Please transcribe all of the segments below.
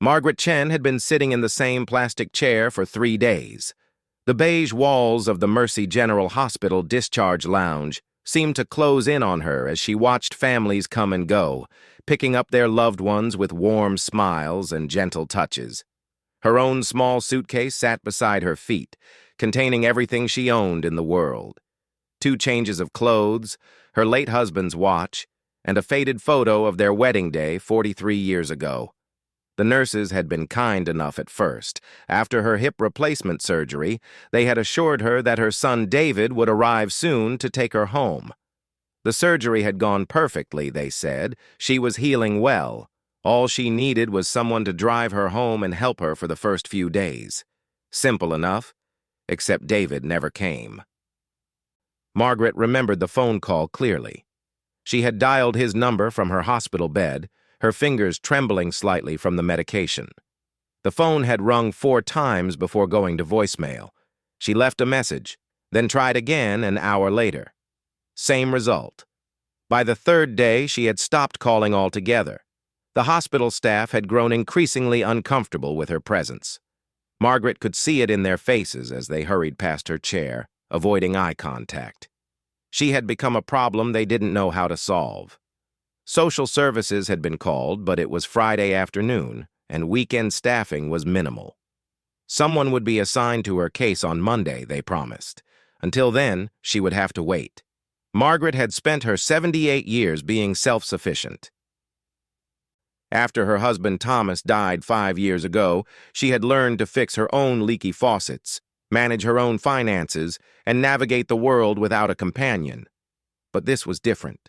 Margaret Chen had been sitting in the same plastic chair for 3 days. The beige walls of the Mercy General Hospital discharge lounge seemed to close in on her as she watched families come and go, picking up their loved ones with warm smiles and gentle touches. Her own small suitcase sat beside her feet, containing everything she owned in the world. 2 changes of clothes, her late husband's watch, and a faded photo of their wedding day 43 years ago. The nurses had been kind enough at first. After her hip replacement surgery, they had assured her that her son David would arrive soon to take her home. The surgery had gone perfectly, they said. She was healing well. All she needed was someone to drive her home and help her for the first few days. Simple enough, except David never came. Margaret remembered the phone call clearly. She had dialed his number from her hospital bed, her fingers trembling slightly from the medication. The phone had rung 4 times before going to voicemail. She left a message, then tried again an hour later. Same result. By the 3rd day, she had stopped calling altogether. The hospital staff had grown increasingly uncomfortable with her presence. Margaret could see it in their faces as they hurried past her chair, avoiding eye contact. She had become a problem they didn't know how to solve. Social services had been called, but it was Friday afternoon, and weekend staffing was minimal. Someone would be assigned to her case on Monday, they promised. Until then, she would have to wait. Margaret had spent her 78 years being self-sufficient. After her husband Thomas died 5 years ago, she had learned to fix her own leaky faucets, manage her own finances, and navigate the world without a companion. But this was different.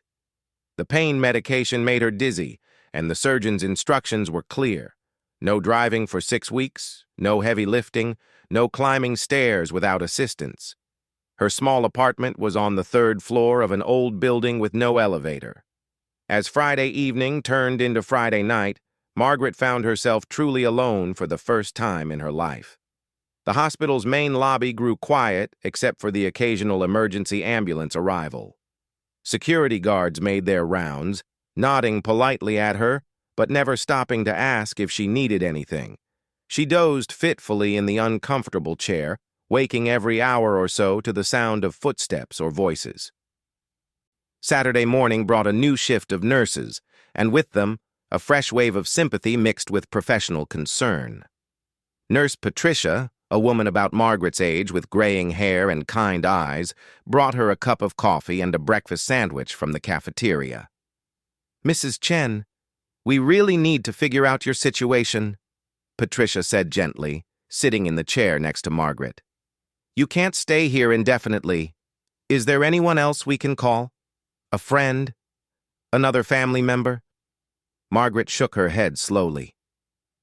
The pain medication made her dizzy, and the surgeon's instructions were clear. No driving for 6 weeks, no heavy lifting, no climbing stairs without assistance. Her small apartment was on the 3rd floor of an old building with no elevator. As Friday evening turned into Friday night, Margaret found herself truly alone for the first time in her life. The hospital's main lobby grew quiet except for the occasional emergency ambulance arrival. Security guards made their rounds, nodding politely at her, but never stopping to ask if she needed anything. She dozed fitfully in the uncomfortable chair, waking every hour or so to the sound of footsteps or voices. Saturday morning brought a new shift of nurses, and with them, a fresh wave of sympathy mixed with professional concern. Nurse Patricia, a woman about Margaret's age with graying hair and kind eyes, brought her a cup of coffee and a breakfast sandwich from the cafeteria. "Mrs. Chen, we really need to figure out your situation," Patricia said gently, sitting in the chair next to Margaret. "You can't stay here indefinitely. Is there anyone else we can call? A friend? Another family member?" Margaret shook her head slowly.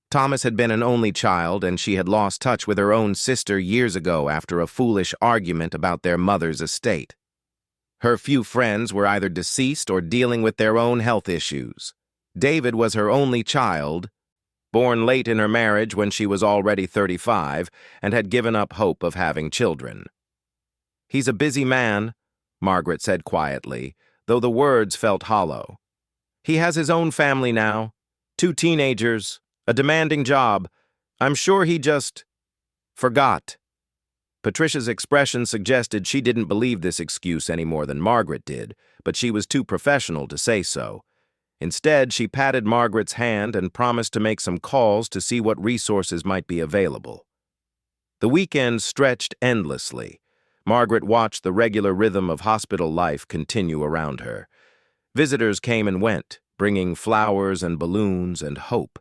Thomas had been an only child, and she had lost touch with her own sister years ago after a foolish argument about their mother's estate. Her few friends were either deceased or dealing with their own health issues. David was her only child, born late in her marriage when she was already 35, and had given up hope of having children. "He's a busy man," Margaret said quietly, though the words felt hollow. "He has his own family now, 2 teenagers, a demanding job. I'm sure he just forgot." Patricia's expression suggested she didn't believe this excuse any more than Margaret did, but she was too professional to say so. Instead, she patted Margaret's hand and promised to make some calls to see what resources might be available. The weekend stretched endlessly. Margaret watched the regular rhythm of hospital life continue around her. Visitors came and went, bringing flowers and balloons and hope.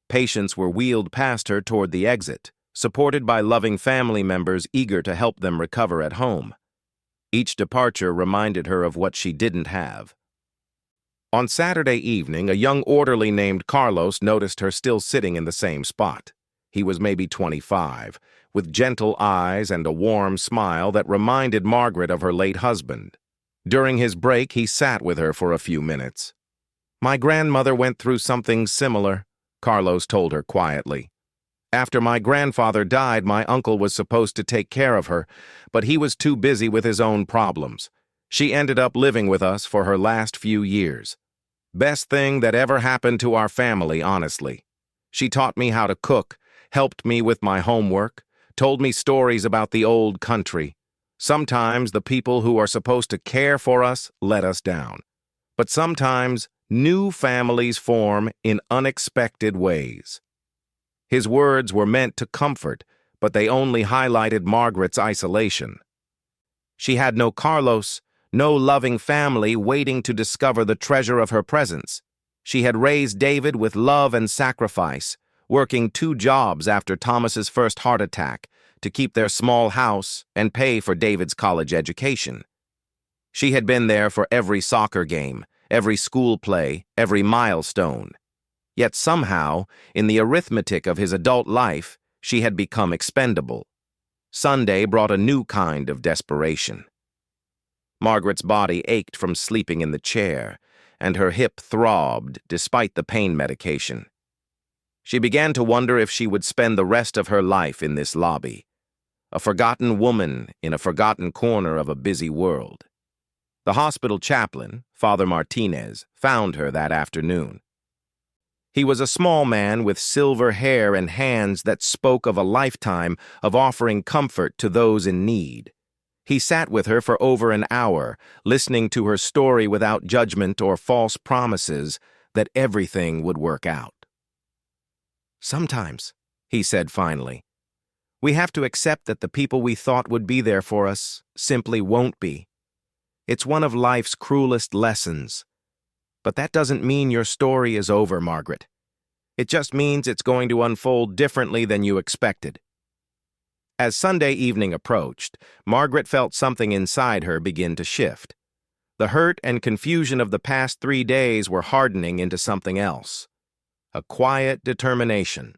Patients were wheeled past her toward the exit, supported by loving family members eager to help them recover at home. Each departure reminded her of what she didn't have. On Saturday evening, a young orderly named Carlos noticed her still sitting in the same spot. He was maybe 25, with gentle eyes and a warm smile that reminded Margaret of her late husband. During his break, he sat with her for a few minutes. "My grandmother went through something similar," Carlos told her quietly. "After my grandfather died, my uncle was supposed to take care of her, but he was too busy with his own problems. She ended up living with us for her last few years. Best thing that ever happened to our family, honestly." She taught me how to cook, helped me with my homework, told me stories about the old country. Sometimes the people who are supposed to care for us let us down. But sometimes new families form in unexpected ways. His words were meant to comfort, but they only highlighted Margaret's isolation. She had no Carlos, no loving family waiting to discover the treasure of her presence. She had raised David with love and sacrifice, working 2 jobs after Thomas's first heart attack to keep their small house and pay for David's college education. She had been there for every soccer game, every school play, every milestone. Yet somehow, in the arithmetic of his adult life, she had become expendable. Sunday brought a new kind of desperation. Margaret's body ached from sleeping in the chair, and her hip throbbed despite the pain medication. She began to wonder if she would spend the rest of her life in this lobby, a forgotten woman in a forgotten corner of a busy world. The hospital chaplain, Father Martinez, found her that afternoon. He was a small man with silver hair and hands that spoke of a lifetime of offering comfort to those in need. He sat with her for over an hour, listening to her story without judgment or false promises that everything would work out. "Sometimes," he said finally, "we have to accept that the people we thought would be there for us simply won't be. It's one of life's cruelest lessons. But that doesn't mean your story is over, Margaret. It just means it's going to unfold differently than you expected." As Sunday evening approached, Margaret felt something inside her begin to shift. The hurt and confusion of the past 3 days were hardening into something else. A quiet determination.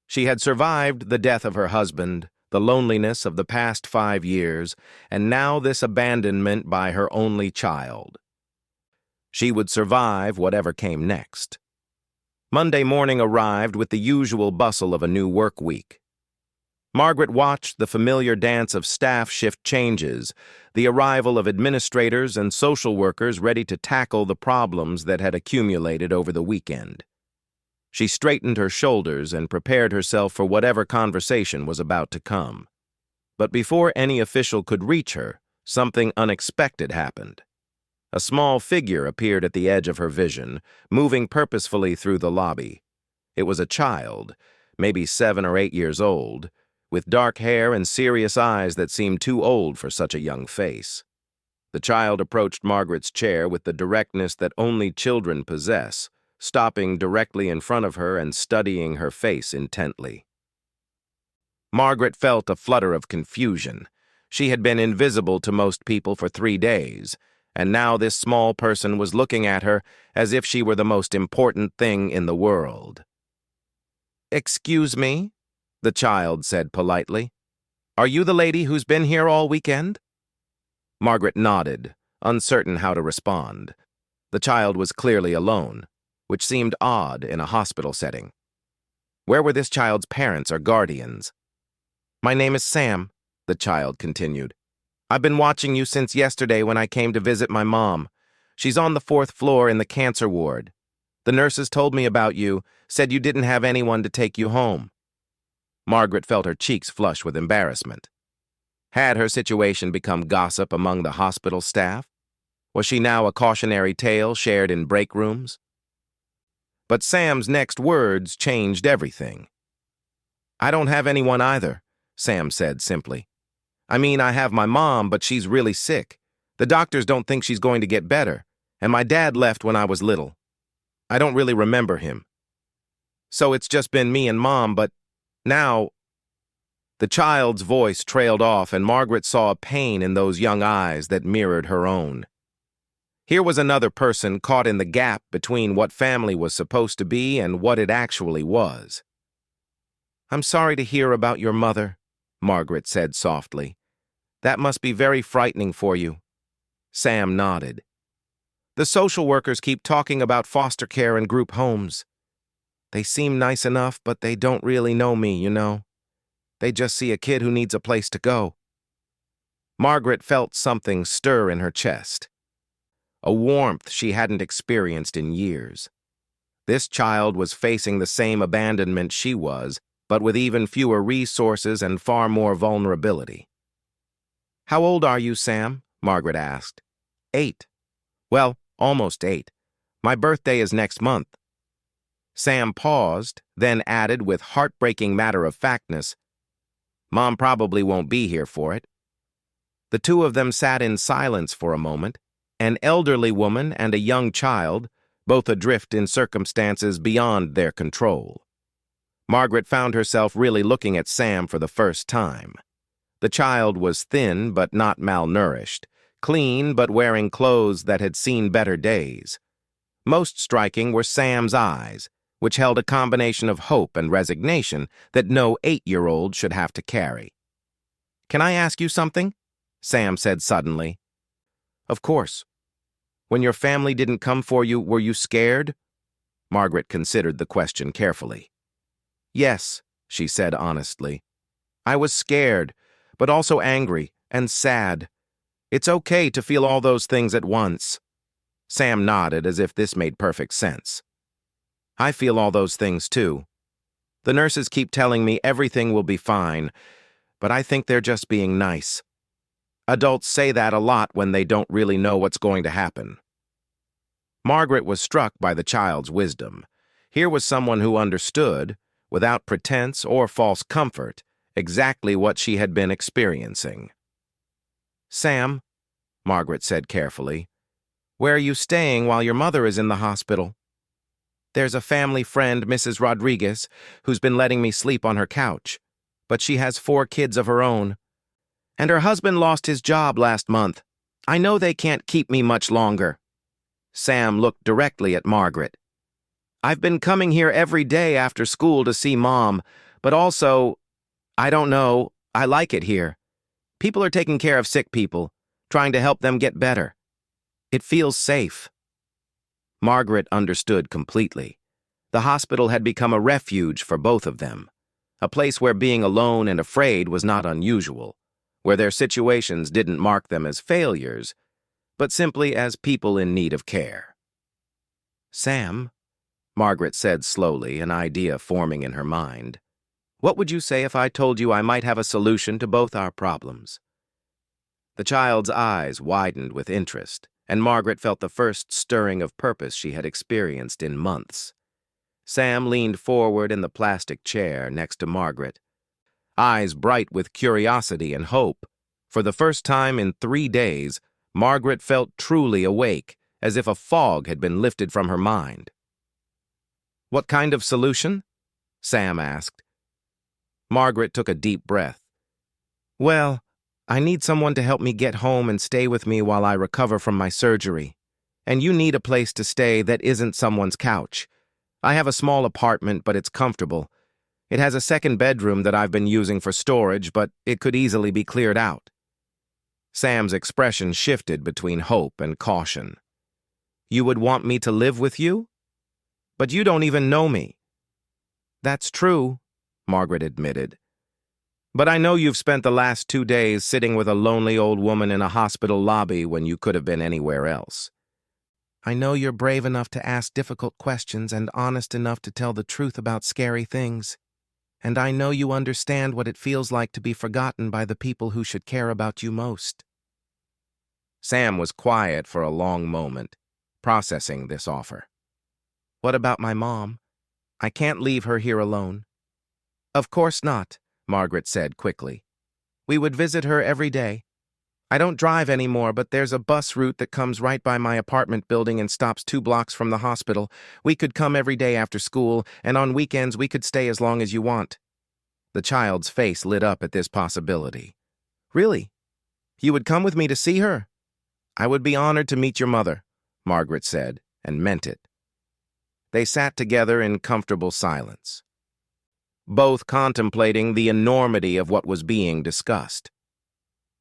She had survived the death of her husband, the loneliness of the past 5 years, and now this abandonment by her only child. She would survive whatever came next. Monday morning arrived with the usual bustle of a new work week. Margaret watched the familiar dance of staff shift changes, the arrival of administrators and social workers ready to tackle the problems that had accumulated over the weekend. She straightened her shoulders and prepared herself for whatever conversation was about to come. But before any official could reach her, something unexpected happened. A small figure appeared at the edge of her vision, moving purposefully through the lobby. It was a child, maybe 7 or 8 years old, with dark hair and serious eyes that seemed too old for such a young face. The child approached Margaret's chair with the directness that only children possess, stopping directly in front of her and studying her face intently. Margaret felt a flutter of confusion. She had been invisible to most people for 3 days, and now this small person was looking at her as if she were the most important thing in the world. "Excuse me?" the child said politely. "Are you the lady who's been here all weekend?" Margaret nodded, uncertain how to respond. The child was clearly alone, which seemed odd in a hospital setting. Where were this child's parents or guardians? "My name is Sam," the child continued. "I've been watching you since yesterday when I came to visit my mom. She's on the 4th floor in the cancer ward. The nurses told me about you, said you didn't have anyone to take you home." Margaret felt her cheeks flush with embarrassment. Had her situation become gossip among the hospital staff? Was she now a cautionary tale shared in break rooms? But Sam's next words changed everything. "I don't have anyone either," Sam said simply. "I mean, I have my mom, but she's really sick. The doctors don't think she's going to get better, and my dad left when I was little. I don't really remember him. So it's just been me and Mom, but now—" The child's voice trailed off, and Margaret saw a pain in those young eyes that mirrored her own. Here was another person caught in the gap between what family was supposed to be and what it actually was. "I'm sorry to hear about your mother," Margaret said softly. "That must be very frightening for you." Sam nodded. "The social workers keep talking about foster care and group homes. They seem nice enough, but they don't really know me, you know. They just see a kid who needs a place to go." Margaret felt something stir in her chest, a warmth she hadn't experienced in years. This child was facing the same abandonment she was, but with even fewer resources and far more vulnerability. "How old are you, Sam?" Margaret asked. "8. Well, almost 8. My birthday is next month." Sam paused, then added with heartbreaking matter-of-factness, "Mom probably won't be here for it." The two of them sat in silence for a moment, an elderly woman and a young child, both adrift in circumstances beyond their control. Margaret found herself really looking at Sam for the first time. The child was thin but not malnourished, clean but wearing clothes that had seen better days. Most striking were Sam's eyes, which held a combination of hope and resignation that no 8-year-old should have to carry. "Can I ask you something?" Sam said suddenly. "Of course. When your family didn't come for you, were you scared?" Margaret considered the question carefully. "Yes," she said honestly. "I was scared, but also angry and sad. It's okay to feel all those things at once." Sam nodded as if this made perfect sense. "I feel all those things too. The nurses keep telling me everything will be fine, but I think they're just being nice. Adults say that a lot when they don't really know what's going to happen." Margaret was struck by the child's wisdom. Here was someone who understood, without pretense or false comfort, exactly what she had been experiencing. "Sam," Margaret said carefully, "where are you staying while your mother is in the hospital?" "There's a family friend, Mrs. Rodriguez, who's been letting me sleep on her couch, but she has 4 kids of her own. And her husband lost his job last month. I know they can't keep me much longer." Sam looked directly at Margaret. "I've been coming here every day after school to see Mom, but also, I don't know, I like it here. People are taking care of sick people, trying to help them get better. It feels safe." Margaret understood completely. The hospital had become a refuge for both of them, a place where being alone and afraid was not unusual, where their situations didn't mark them as failures, but simply as people in need of care. "Sam," Margaret said slowly, an idea forming in her mind, "what would you say if I told you I might have a solution to both our problems?" The child's eyes widened with interest, and Margaret felt the first stirring of purpose she had experienced in months. Sam leaned forward in the plastic chair next to Margaret, eyes bright with curiosity and hope. For the first time in 3 days, Margaret felt truly awake, as if a fog had been lifted from her mind. "What kind of solution?" Sam asked. Margaret took a deep breath. "Well, I need someone to help me get home and stay with me while I recover from my surgery. And you need a place to stay that isn't someone's couch. I have a small apartment, but it's comfortable. It has a second bedroom that I've been using for storage, but it could easily be cleared out." Sam's expression shifted between hope and caution. "You would want me to live with you? But you don't even know me." "That's true," Margaret admitted. "But I know you've spent the last 2 days sitting with a lonely old woman in a hospital lobby when you could have been anywhere else. I know you're brave enough to ask difficult questions and honest enough to tell the truth about scary things. And I know you understand what it feels like to be forgotten by the people who should care about you most." Sam was quiet for a long moment, processing this offer. "What about my mom? I can't leave her here alone." "Of course not," Margaret said quickly. "We would visit her every day. I don't drive anymore, but there's a bus route that comes right by my apartment building and stops 2 blocks from the hospital. We could come every day after school, and on weekends we could stay as long as you want." The child's face lit up at this possibility. "Really? You would come with me to see her?" "I would be honored to meet your mother," Margaret said, and meant it. They sat together in comfortable silence, both contemplating the enormity of what was being discussed.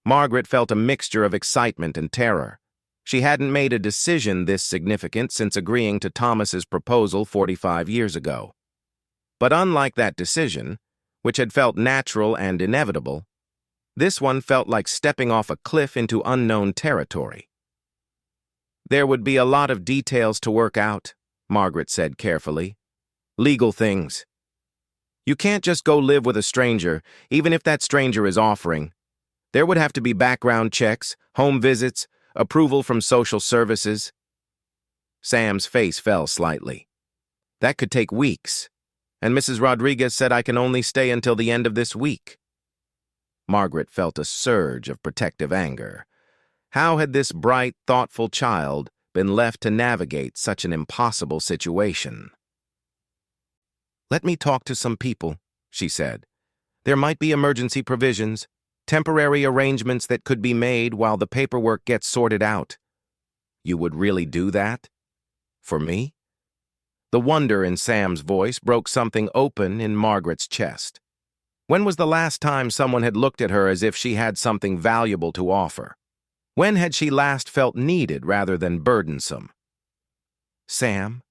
Margaret felt a mixture of excitement and terror. She hadn't made a decision this significant since agreeing to Thomas's proposal 45 years ago. But unlike that decision, which had felt natural and inevitable, this one felt like stepping off a cliff into unknown territory. There would be a lot of details to work out, Margaret said carefully. Legal things. You can't just go live with a stranger, even if that stranger is offering. There would have to be background checks, home visits, approval from social services. Sam's face fell slightly. That could take weeks, and Mrs. Rodriguez said I can only stay until the end of this week. Margaret felt a surge of protective anger. How had this bright, thoughtful child been left to navigate such an impossible situation? Let me talk to some people, she said. There might be emergency provisions, temporary arrangements that could be made while the paperwork gets sorted out. You would really do that? For me? The wonder in Sam's voice broke something open in Margaret's chest. When was the last time someone had looked at her as if she had something valuable to offer? When had she last felt needed rather than burdensome? Sam,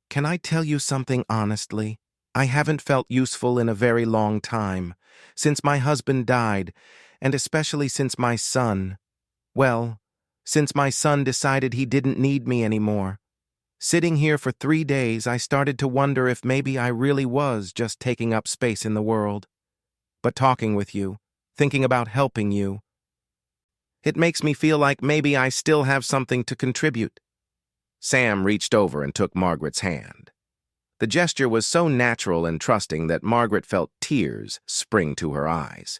can I tell you something honestly? I haven't felt useful in a very long time, since my husband died, and especially since my son. Well, since my son decided he didn't need me anymore. Sitting here for 3 days, I started to wonder if maybe I really was just taking up space in the world. But talking with you, thinking about helping you, it makes me feel like maybe I still have something to contribute. Sam reached over and took Margaret's hand. The gesture was so natural and trusting that Margaret felt tears spring to her eyes.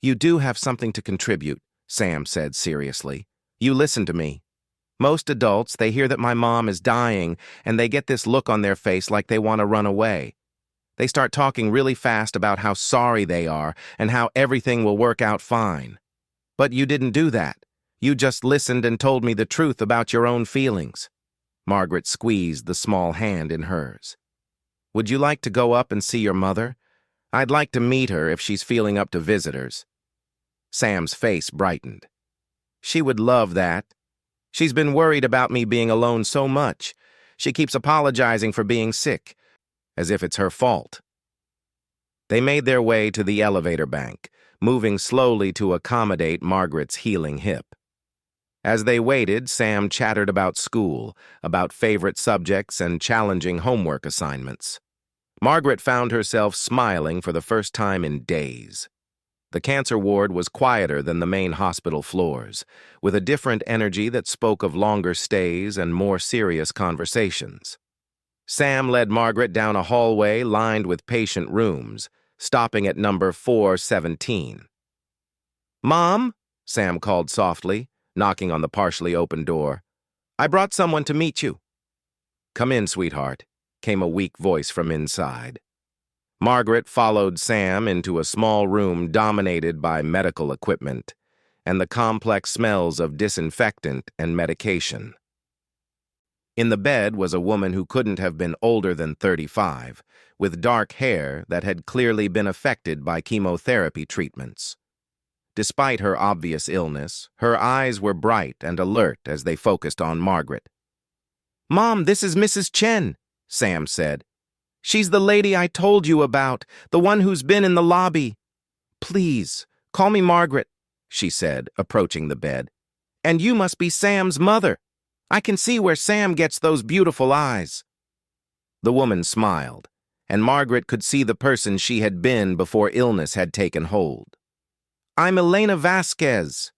You do have something to contribute, Sam said seriously. You listen to me. Most adults, they hear that my mom is dying, and they get this look on their face like they want to run away. They start talking really fast about how sorry they are and how everything will work out fine. But you didn't do that. You just listened and told me the truth about your own feelings. Margaret squeezed the small hand in hers. Would you like to go up and see your mother? I'd like to meet her if she's feeling up to visitors. Sam's face brightened. She would love that. She's been worried about me being alone so much. She keeps apologizing for being sick, as if it's her fault. They made their way to the elevator bank, moving slowly to accommodate Margaret's healing hip. As they waited, Sam chattered about school, about favorite subjects and challenging homework assignments. Margaret found herself smiling for the first time in days. The cancer ward was quieter than the main hospital floors, with a different energy that spoke of longer stays and more serious conversations. Sam led Margaret down a hallway lined with patient rooms, stopping at number 417. Mom, Sam called softly, knocking on the partially open door. I brought someone to meet you. Come in, sweetheart, came a weak voice from inside. Margaret followed Sam into a small room dominated by medical equipment and the complex smells of disinfectant and medication. In the bed was a woman who couldn't have been older than 35, with dark hair that had clearly been affected by chemotherapy treatments. Despite her obvious illness, her eyes were bright and alert as they focused on Margaret. Mom, this is Mrs. Chen, Sam said. She's the lady I told you about, the one who's been in the lobby. Please, call me Margaret, she said, approaching the bed. And you must be Sam's mother. I can see where Sam gets those beautiful eyes. The woman smiled, and Margaret could see the person she had been before illness had taken hold. I'm Elena Vasquez.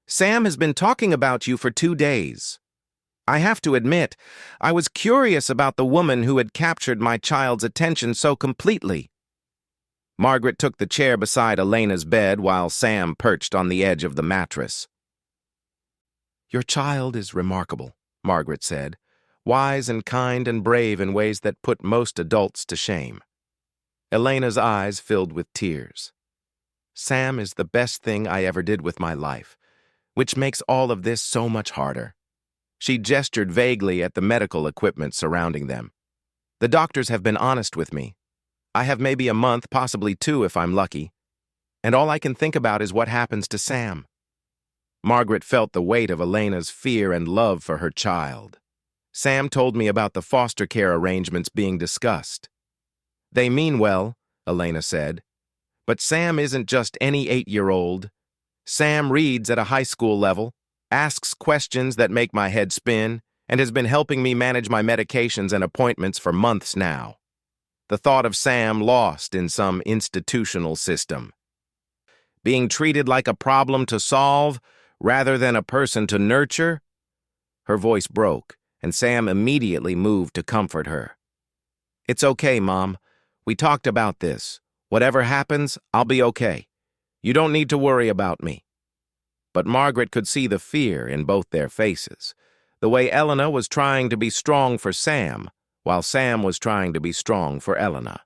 Sam has been talking about you for 2 days. I have to admit, I was curious about the woman who had captured my child's attention so completely. Margaret took the chair beside Elena's bed while Sam perched on the edge of the mattress. Your child is remarkable, Margaret said, wise and kind and brave in ways that put most adults to shame. Elena's eyes filled with tears. Sam is the best thing I ever did with my life, which makes all of this so much harder. She gestured vaguely at the medical equipment surrounding them. The doctors have been honest with me. I have maybe a month, possibly 2 if I'm lucky. And all I can think about is what happens to Sam. Margaret felt the weight of Elena's fear and love for her child. Sam told me about the foster care arrangements being discussed. They mean well, Elena said. But Sam isn't just any 8-year-old. Sam reads at a high school level, asks questions that make my head spin, and has been helping me manage my medications and appointments for months now. The thought of Sam lost in some institutional system, being treated like a problem to solve rather than a person to nurture. Her voice broke, and Sam immediately moved to comfort her. "It's okay, Mom. We talked about this. Whatever happens, I'll be okay. You don't need to worry about me." But Margaret could see the fear in both their faces, the way Elena was trying to be strong for Sam, while Sam was trying to be strong for Elena.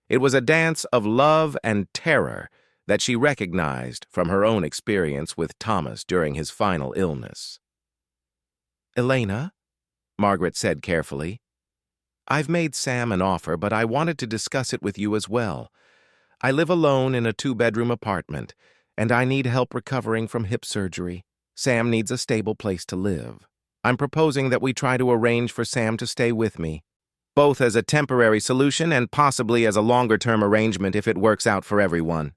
It was a dance of love and terror that she recognized from her own experience with Thomas during his final illness. "Elena," Margaret said carefully, "I've made Sam an offer, but I wanted to discuss it with you as well. I live alone in a 2-bedroom apartment, and I need help recovering from hip surgery. Sam needs a stable place to live. I'm proposing that we try to arrange for Sam to stay with me, both as a temporary solution and possibly as a longer-term arrangement if it works out for everyone."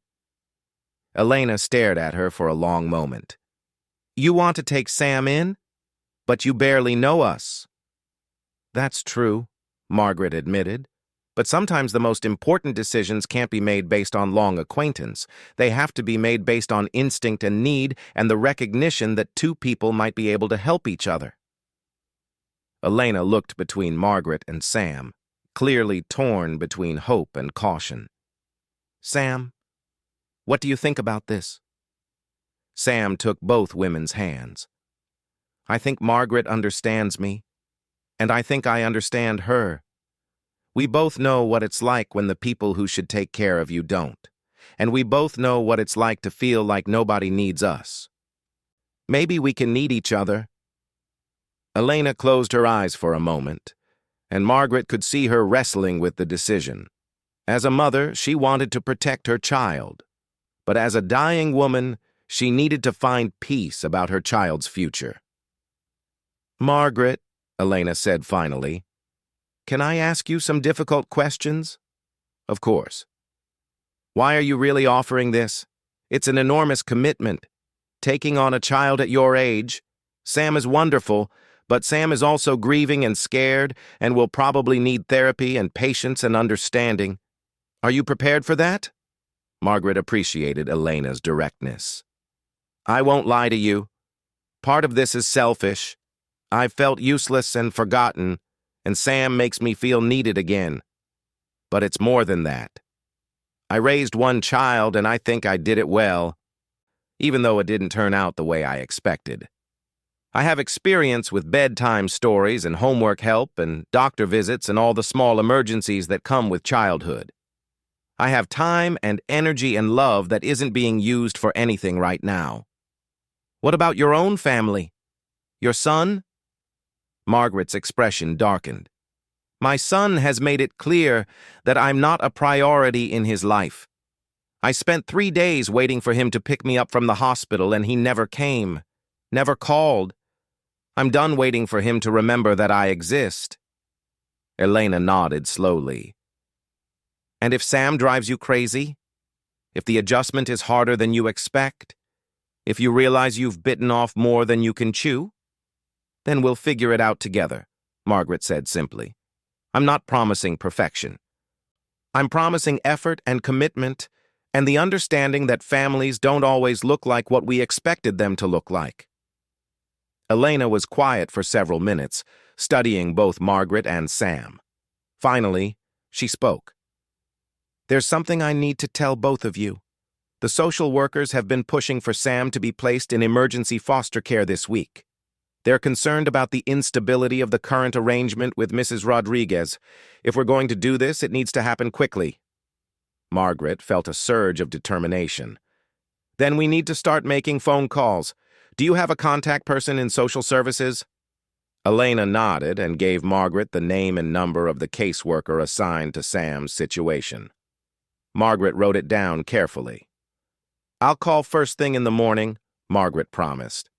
Elena stared at her for a long moment. "You want to take Sam in? But you barely know us." "That's true," Margaret admitted. "But sometimes the most important decisions can't be made based on long acquaintance. They have to be made based on instinct and need and the recognition that two people might be able to help each other." Elena looked between Margaret and Sam, clearly torn between hope and caution. "Sam, what do you think about this?" Sam took both women's hands. "I think Margaret understands me, and I think I understand her. We both know what it's like when the people who should take care of you don't, and we both know what it's like to feel like nobody needs us. Maybe we can need each other." Elena closed her eyes for a moment, and Margaret could see her wrestling with the decision. As a mother, she wanted to protect her child, but as a dying woman, she needed to find peace about her child's future. "Margaret," Elena said finally, "can I ask you some difficult questions?" "Of course." "Why are you really offering this? It's an enormous commitment. Taking on a child at your age. Sam is wonderful, but Sam is also grieving and scared and will probably need therapy and patience and understanding. Are you prepared for that?" Margaret appreciated Elena's directness. "I won't lie to you. Part of this is selfish. I've felt useless and forgotten, and Sam makes me feel needed again. But it's more than that. I raised one child, and I think I did it well, even though it didn't turn out the way I expected. I have experience with bedtime stories and homework help and doctor visits and all the small emergencies that come with childhood. I have time and energy and love that isn't being used for anything right now. What about your own family? Your son?" Margaret's expression darkened. "My son has made it clear that I'm not a priority in his life. I spent 3 days waiting for him to pick me up from the hospital, and he never came, never called. I'm done waiting for him to remember that I exist." Elena nodded slowly. "And if Sam drives you crazy? If the adjustment is harder than you expect? If you realize you've bitten off more than you can chew? Then we'll figure it out together," Margaret said simply. "I'm not promising perfection. I'm promising effort and commitment and the understanding that families don't always look like what we expected them to look like." Elena was quiet for several minutes, studying both Margaret and Sam. Finally, she spoke. "There's something I need to tell both of you. The social workers have been pushing for Sam to be placed in emergency foster care this week. They're concerned about the instability of the current arrangement with Mrs. Rodriguez. If we're going to do this, it needs to happen quickly." Margaret felt a surge of determination. "Then we need to start making phone calls. Do you have a contact person in social services?" Elena nodded and gave Margaret the name and number of the caseworker assigned to Sam's situation. Margaret wrote it down carefully. "I'll call first thing in the morning," Margaret promised.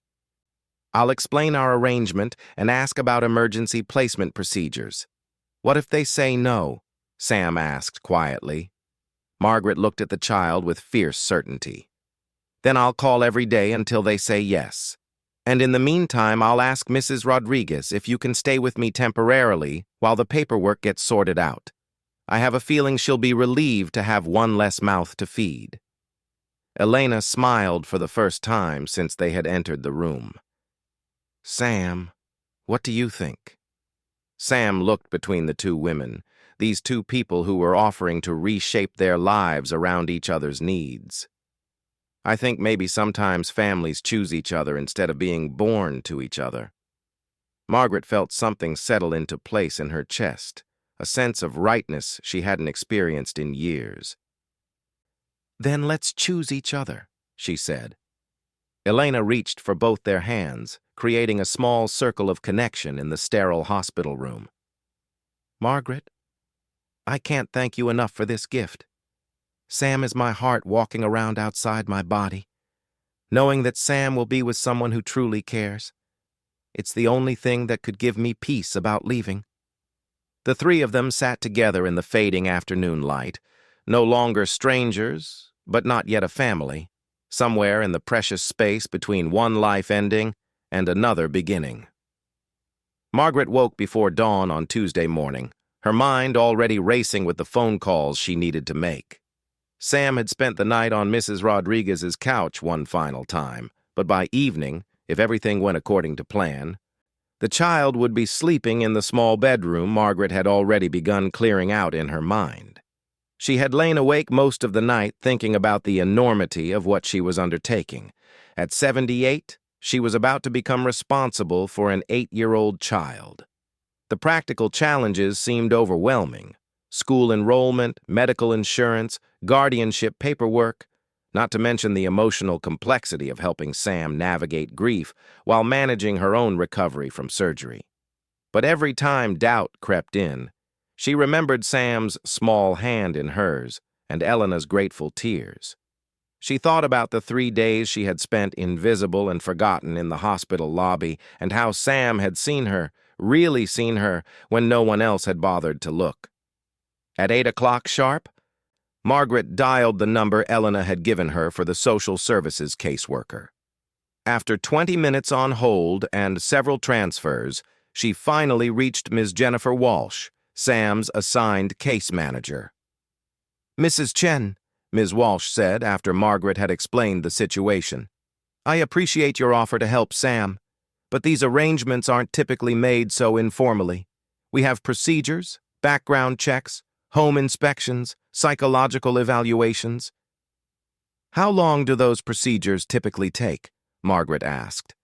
"I'll explain our arrangement and ask about emergency placement procedures." "What if they say no?" Sam asked quietly. Margaret looked at the child with fierce certainty. "Then I'll call every day until they say yes. And in the meantime, I'll ask Mrs. Rodriguez if you can stay with me temporarily while the paperwork gets sorted out. I have a feeling she'll be relieved to have one less mouth to feed." Elena smiled for the first time since they had entered the room. "Sam, what do you think?" Sam looked between the two women, these two people who were offering to reshape their lives around each other's needs. "I think maybe sometimes families choose each other instead of being born to each other." Margaret felt something settle into place in her chest, a sense of rightness she hadn't experienced in years. "Then let's choose each other," she said. Elena reached for both their hands, creating a small circle of connection in the sterile hospital room. "Margaret, I can't thank you enough for this gift. Sam is my heart walking around outside my body. Knowing that Sam will be with someone who truly cares. It's the only thing that could give me peace about leaving." The three of them sat together in the fading afternoon light, no longer strangers, but not yet a family, somewhere in the precious space between one life ending and another beginning. Margaret woke before dawn on Tuesday morning, her mind already racing with the phone calls she needed to make. Sam had spent the night on Mrs. Rodriguez's couch one final time, but by evening, if everything went according to plan, the child would be sleeping in the small bedroom Margaret had already begun clearing out in her mind. She had lain awake most of the night thinking about the enormity of what she was undertaking. At 78, she was about to become responsible for an 8-year-old child. The practical challenges seemed overwhelming. School enrollment, medical insurance, guardianship paperwork, not to mention the emotional complexity of helping Sam navigate grief while managing her own recovery from surgery. But every time doubt crept in, she remembered Sam's small hand in hers and Elena's grateful tears. She thought about the 3 days she had spent invisible and forgotten in the hospital lobby and how Sam had seen her, really seen her, when no one else had bothered to look. At 8 o'clock sharp, Margaret dialed the number Elena had given her for the social services caseworker. After 20 minutes on hold and several transfers, she finally reached Ms. Jennifer Walsh, Sam's assigned case manager. "Mrs. Chen," Ms. Walsh said after Margaret had explained the situation, "I appreciate your offer to help Sam, but these arrangements aren't typically made so informally. We have procedures, background checks, home inspections, psychological evaluations." "How long do those procedures typically take?" Margaret asked.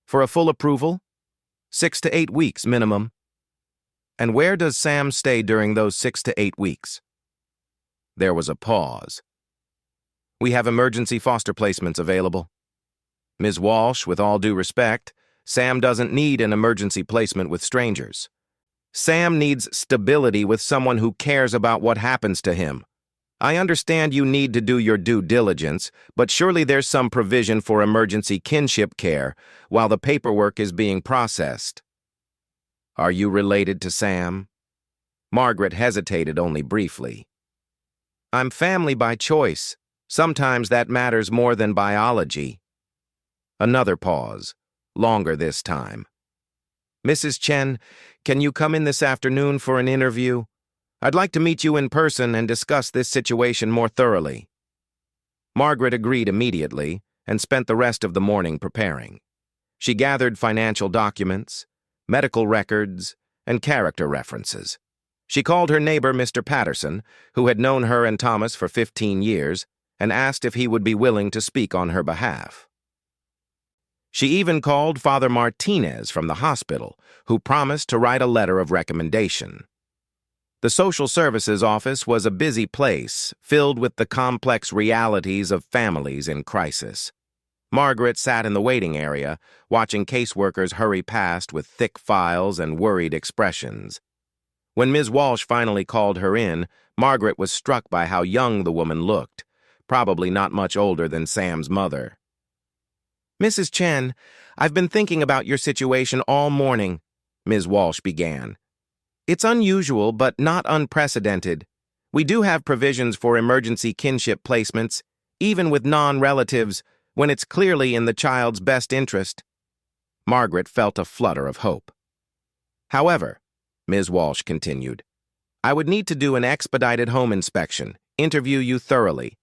"For a full approval? 6 to 8 weeks minimum." "And where does Sam stay during those 6 to 8 weeks?" There was a pause. "We have emergency foster placements available." "Ms. Walsh, with all due respect, Sam doesn't need an emergency placement with strangers. Sam needs stability with someone who cares about what happens to him. I understand you need to do your due diligence, but surely there's some provision for emergency kinship care while the paperwork is being processed." "Are you related to Sam?" Margaret hesitated only briefly. "I'm family by choice. Sometimes that matters more than biology." Another pause, longer this time. "Mrs. Chen, can you come in this afternoon for an interview? I'd like to meet you in person and discuss this situation more thoroughly." Margaret agreed immediately and spent the rest of the morning preparing. She gathered financial documents, medical records, and character references. She called her neighbor, Mr. Patterson, who had known her and Thomas for 15 years, and asked if he would be willing to speak on her behalf. She even called Father Martinez from the hospital, who promised to write a letter of recommendation. The social services office was a busy place, filled with the complex realities of families in crisis. Margaret sat in the waiting area, watching caseworkers hurry past with thick files and worried expressions. When Ms. Walsh finally called her in, Margaret was struck by how young the woman looked, probably not much older than Sam's mother. "Mrs. Chen, I've been thinking about your situation all morning," Ms. Walsh began. "It's unusual, but not unprecedented. We do have provisions for emergency kinship placements, even with non-relatives, when it's clearly in the child's best interest. Margaret felt a flutter of hope. However, Ms. Walsh continued, I would need to do an expedited home inspection, interview you thoroughly,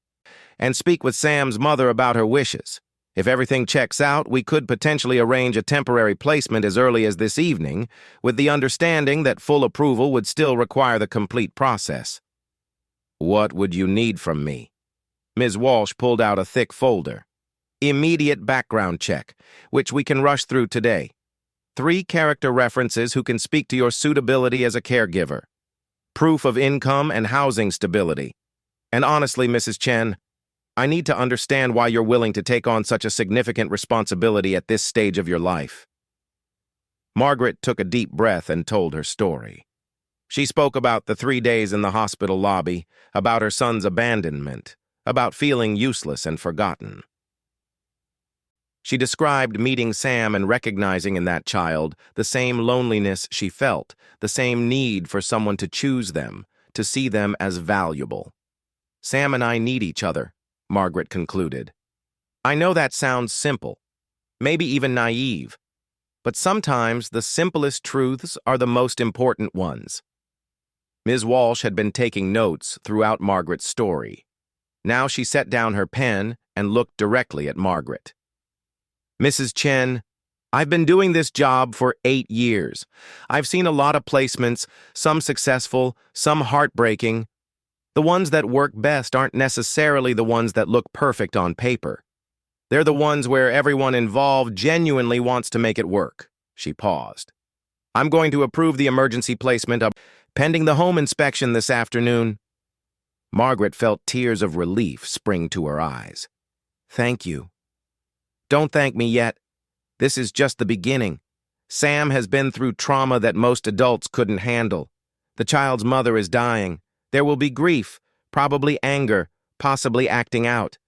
and speak with Sam's mother about her wishes. If everything checks out, we could potentially arrange a temporary placement as early as this evening, with the understanding that full approval would still require the complete process. What would you need from me? Ms. Walsh pulled out a thick folder. Immediate background check, which we can rush through today. 3 character references who can speak to your suitability as a caregiver. Proof of income and housing stability. And honestly, Mrs. Chen, I need to understand why you're willing to take on such a significant responsibility at this stage of your life. Margaret took a deep breath and told her story. She spoke about the 3 days in the hospital lobby, about her son's abandonment, about feeling useless and forgotten. She described meeting Sam and recognizing in that child the same loneliness she felt, the same need for someone to choose them, to see them as valuable. Sam and I need each other, Margaret concluded. I know that sounds simple, maybe even naive, but sometimes the simplest truths are the most important ones. Ms. Walsh had been taking notes throughout Margaret's story. Now she set down her pen and looked directly at Margaret. Mrs. Chen, I've been doing this job for 8 years. I've seen a lot of placements, some successful, some heartbreaking. The ones that work best aren't necessarily the ones that look perfect on paper. They're the ones where everyone involved genuinely wants to make it work. She paused. I'm going to approve the emergency placement pending the home inspection this afternoon. Margaret felt tears of relief spring to her eyes. Thank you. Don't thank me yet. This is just the beginning. Sam has been through trauma that most adults couldn't handle. The child's mother is dying. There will be grief, probably anger, possibly acting out.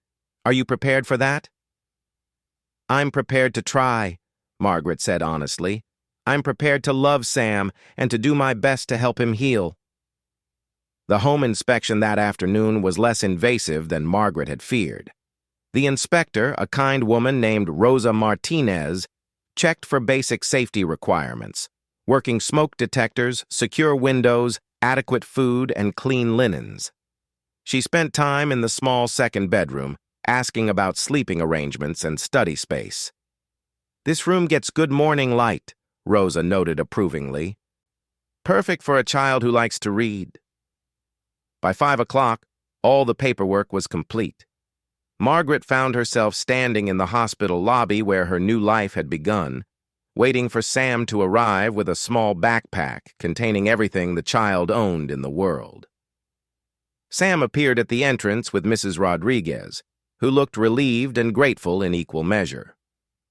Are you prepared for that? I'm prepared to try, Margaret said honestly. I'm prepared to love Sam and to do my best to help him heal. The home inspection that afternoon was less invasive than Margaret had feared. The inspector, a kind woman named Rosa Martinez, checked for basic safety requirements, working smoke detectors, secure windows, adequate food, and clean linens. She spent time in the small second bedroom, asking about sleeping arrangements and study space. This room gets good morning light, Rosa noted approvingly. Perfect for a child who likes to read. By 5 o'clock, all the paperwork was complete. Margaret found herself standing in the hospital lobby where her new life had begun, waiting for Sam to arrive with a small backpack containing everything the child owned in the world. Sam appeared at the entrance with Mrs. Rodriguez, who looked relieved and grateful in equal measure.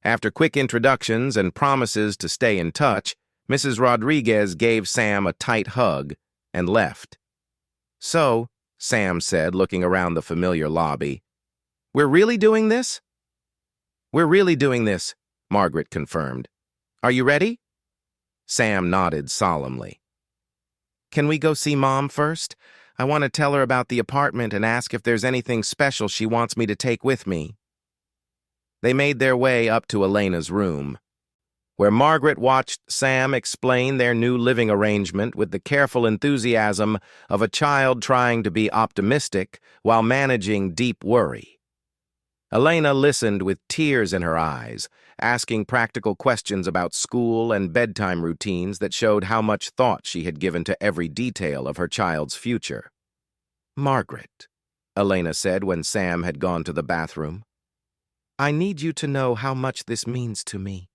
After quick introductions and promises to stay in touch, Mrs. Rodriguez gave Sam a tight hug and left. So, Sam said, looking around the familiar lobby, we're really doing this? We're really doing this, Margaret confirmed. Are you ready? Sam nodded solemnly. Can we go see Mom first? I want to tell her about the apartment and ask if there's anything special she wants me to take with me. They made their way up to Elena's room, where Margaret watched Sam explain their new living arrangement with the careful enthusiasm of a child trying to be optimistic while managing deep worry. Elena listened with tears in her eyes, asking practical questions about school and bedtime routines that showed how much thought she had given to every detail of her child's future. Margaret, Elena said when Sam had gone to the bathroom, I need you to know how much this means to me.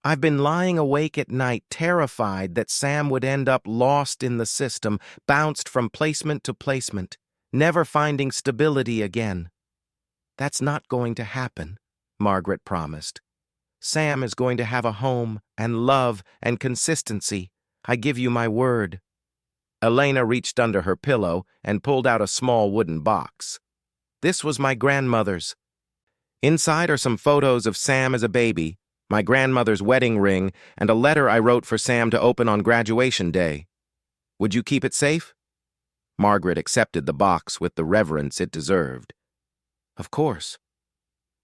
I've been lying awake at night, terrified that Sam would end up lost in the system, bounced from placement to placement, never finding stability again. That's not going to happen, Margaret promised. Sam is going to have a home and love and consistency. I give you my word. Elena reached under her pillow and pulled out a small wooden box. This was my grandmother's. Inside are some photos of Sam as a baby, my grandmother's wedding ring, and a letter I wrote for Sam to open on graduation day. Would you keep it safe? Margaret accepted the box with the reverence it deserved. Of course.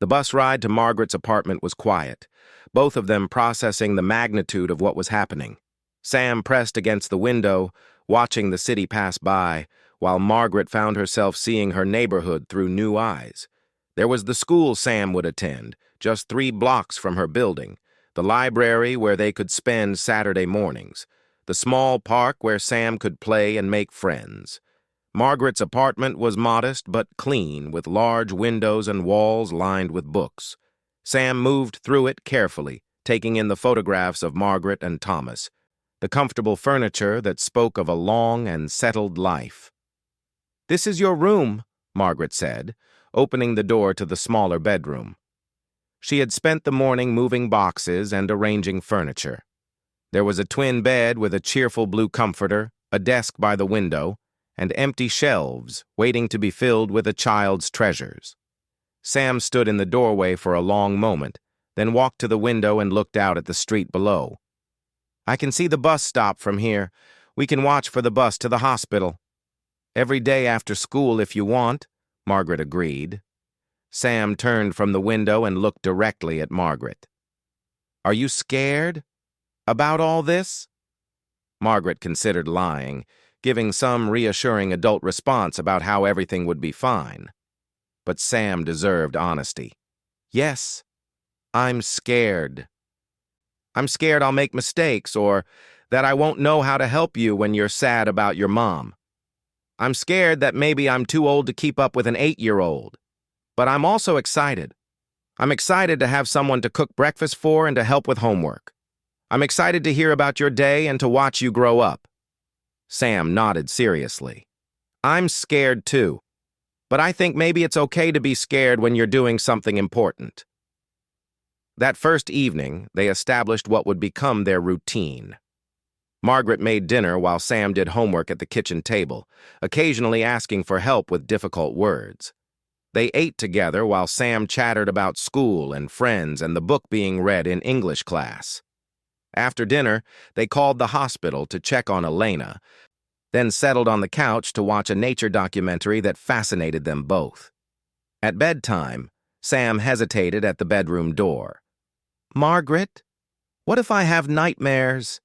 The bus ride to Margaret's apartment was quiet, both of them processing the magnitude of what was happening. Sam pressed against the window, watching the city pass by, while Margaret found herself seeing her neighborhood through new eyes. There was the school Sam would attend, just 3 blocks from her building, the library where they could spend Saturday mornings, the small park where Sam could play and make friends. Margaret's apartment was modest but clean, with large windows and walls lined with books. Sam moved through it carefully, taking in the photographs of Margaret and Thomas, the comfortable furniture that spoke of a long and settled life. "This is your room," Margaret said, opening the door to the smaller bedroom. She had spent the morning moving boxes and arranging furniture. There was a twin bed with a cheerful blue comforter, a desk by the window, and empty shelves waiting to be filled with a child's treasures. Sam stood in the doorway for a long moment, then walked to the window and looked out at the street below. "I can see the bus stop from here. We can watch for the bus to the hospital." "Every day after school if you want," Margaret agreed. Sam turned from the window and looked directly at Margaret. "Are you scared about all this?" Margaret considered lying, giving some reassuring adult response about how everything would be fine. But Sam deserved honesty. "Yes, I'm scared. I'm scared I'll make mistakes or that I won't know how to help you when you're sad about your mom. I'm scared that maybe I'm too old to keep up with an 8-year-old. But I'm also excited. I'm excited to have someone to cook breakfast for and to help with homework. I'm excited to hear about your day and to watch you grow up." Sam nodded seriously. "I'm scared too, but I think maybe it's okay to be scared when you're doing something important." That first evening, they established what would become their routine. Margaret made dinner while Sam did homework at the kitchen table, occasionally asking for help with difficult words. They ate together while Sam chattered about school and friends and the book being read in English class. After dinner, they called the hospital to check on Elena, then settled on the couch to watch a nature documentary that fascinated them both. At bedtime, Sam hesitated at the bedroom door. "Margaret, what if I have nightmares?"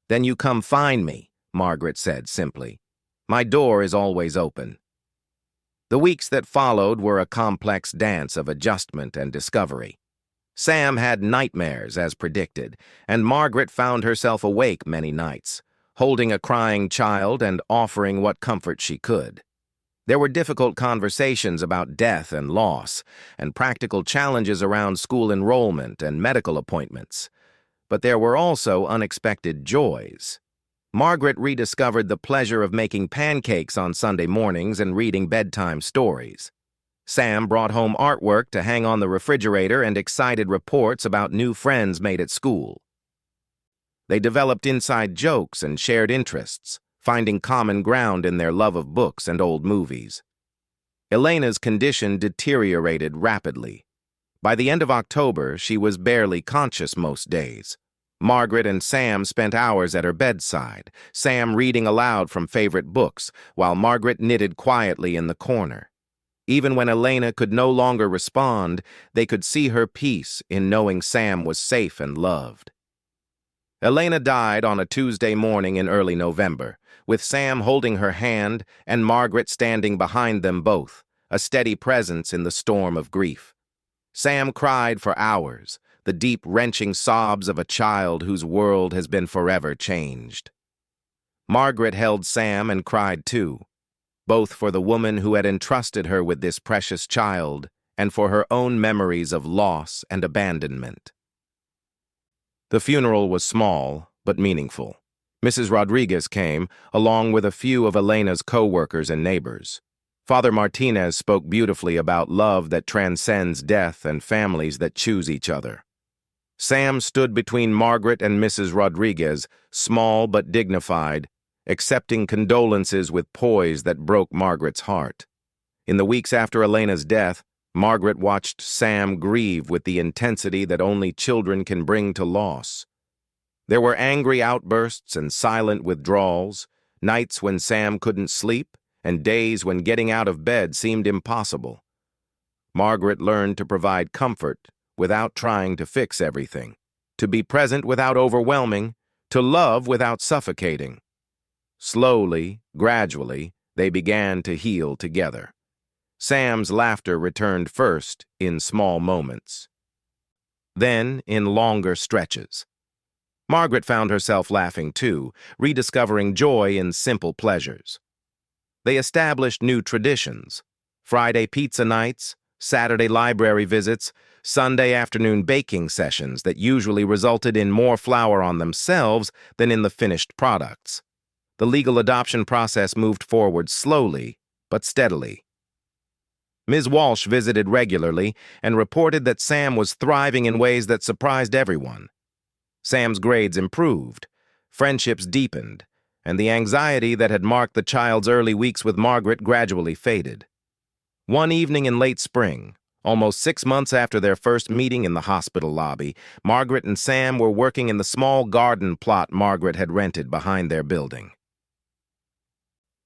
"Then you come find me," Margaret said simply. "My door is always open." The weeks that followed were a complex dance of adjustment and discovery. Sam had nightmares, as predicted, and Margaret found herself awake many nights, holding a crying child and offering what comfort she could. There were difficult conversations about death and loss, and practical challenges around school enrollment and medical appointments. But there were also unexpected joys. Margaret rediscovered the pleasure of making pancakes on Sunday mornings and reading bedtime stories. Sam brought home artwork to hang on the refrigerator and excited reports about new friends made at school. They developed inside jokes and shared interests, finding common ground in their love of books and old movies. Elena's condition deteriorated rapidly. By the end of October, she was barely conscious most days. Margaret and Sam spent hours at her bedside, Sam reading aloud from favorite books, while Margaret knitted quietly in the corner. Even when Elena could no longer respond, they could see her peace in knowing Sam was safe and loved. Elena died on a Tuesday morning in early November, with Sam holding her hand and Margaret standing behind them both, a steady presence in the storm of grief. Sam cried for hours, the deep, wrenching sobs of a child whose world has been forever changed. Margaret held Sam and cried too, both for the woman who had entrusted her with this precious child and for her own memories of loss and abandonment. The funeral was small, but meaningful. Mrs. Rodriguez came, along with a few of Elena's co-workers and neighbors. Father Martinez spoke beautifully about love that transcends death and families that choose each other. Sam stood between Margaret and Mrs. Rodriguez, small but dignified, accepting condolences with poise that broke Margaret's heart. In the weeks after Elena's death, Margaret watched Sam grieve with the intensity that only children can bring to loss. There were angry outbursts and silent withdrawals, nights when Sam couldn't sleep, and days when getting out of bed seemed impossible. Margaret learned to provide comfort without trying to fix everything, to be present without overwhelming, to love without suffocating. Slowly, gradually, they began to heal together. Sam's laughter returned first in small moments, then in longer stretches. Margaret found herself laughing too, rediscovering joy in simple pleasures. They established new traditions: Friday pizza nights, Saturday library visits, Sunday afternoon baking sessions that usually resulted in more flour on themselves than in the finished products. The legal adoption process moved forward slowly but steadily. Ms. Walsh visited regularly and reported that Sam was thriving in ways that surprised everyone. Sam's grades improved, friendships deepened, and the anxiety that had marked the child's early weeks with Margaret gradually faded. One evening in late spring, almost 6 months after their first meeting in the hospital lobby, Margaret and Sam were working in the small garden plot Margaret had rented behind their building.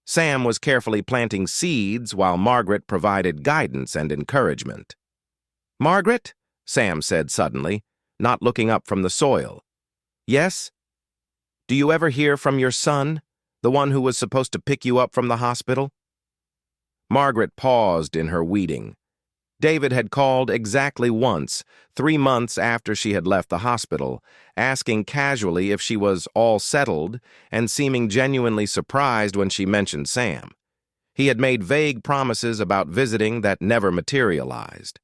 Sam was carefully planting seeds while Margaret provided guidance and encouragement. "Margaret," Sam said suddenly, not looking up from the soil. "Yes? Do you ever hear from your son, the one who was supposed to pick you up from the hospital?" Margaret paused in her weeding. David had called exactly once, 3 months after she had left the hospital, asking casually if she was all settled and seeming genuinely surprised when she mentioned Sam. He had made vague promises about visiting that never materialized.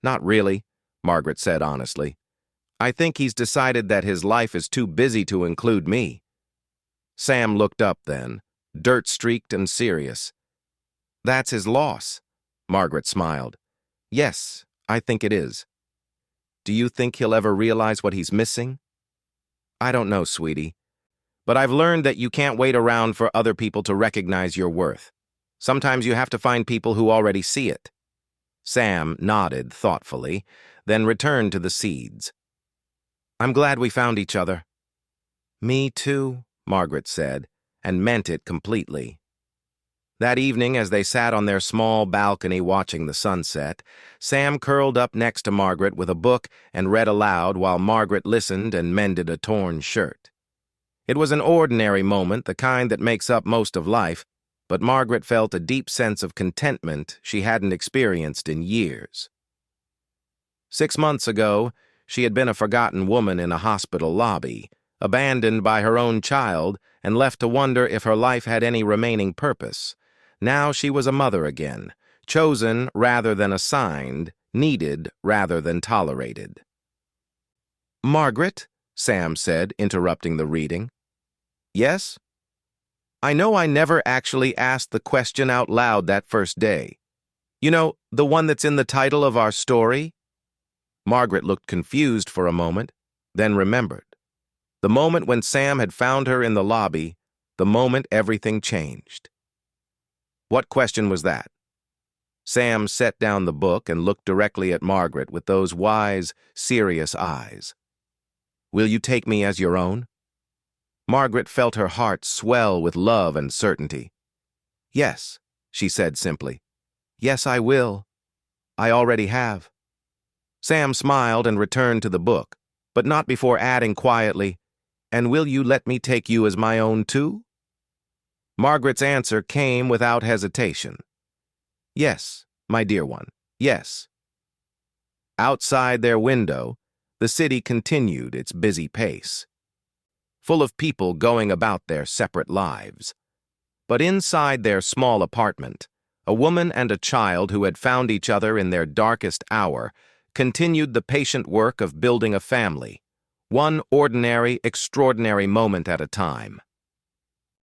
"Not really," Margaret said honestly. "I think he's decided that his life is too busy to include me." Sam looked up then, dirt-streaked and serious. "That's his loss," Margaret smiled. "Yes, I think it is. Do you think he'll ever realize what he's missing?" "I don't know, sweetie. But I've learned that you can't wait around for other people to recognize your worth. Sometimes you have to find people who already see it." Sam nodded thoughtfully, then returned to the seeds. "I'm glad we found each other." "Me too," Margaret said, and meant it completely. That evening, as they sat on their small balcony watching the sunset, Sam curled up next to Margaret with a book and read aloud while Margaret listened and mended a torn shirt. It was an ordinary moment, the kind that makes up most of life, but Margaret felt a deep sense of contentment she hadn't experienced in years. 6 months ago, she had been a forgotten woman in a hospital lobby, abandoned by her own child and left to wonder if her life had any remaining purpose. Now she was a mother again, chosen rather than assigned, needed rather than tolerated. "Margaret," Sam said, interrupting the reading. "Yes?" "I know I never actually asked the question out loud that first day. You know, the one that's in the title of our story?" Margaret looked confused for a moment, then remembered. The moment when Sam had found her in the lobby, the moment everything changed. "What question was that?" Sam set down the book and looked directly at Margaret with those wise, serious eyes. "Will you take me as your own?" Margaret felt her heart swell with love and certainty. "Yes," she said simply. "Yes, I will. I already have." Sam smiled and returned to the book, but not before adding quietly, "And will you let me take you as my own too?" Margaret's answer came without hesitation. "Yes, my dear one, yes." Outside their window, the city continued its busy pace, full of people going about their separate lives. But inside their small apartment, a woman and a child who had found each other in their darkest hour continued the patient work of building a family, one ordinary, extraordinary moment at a time.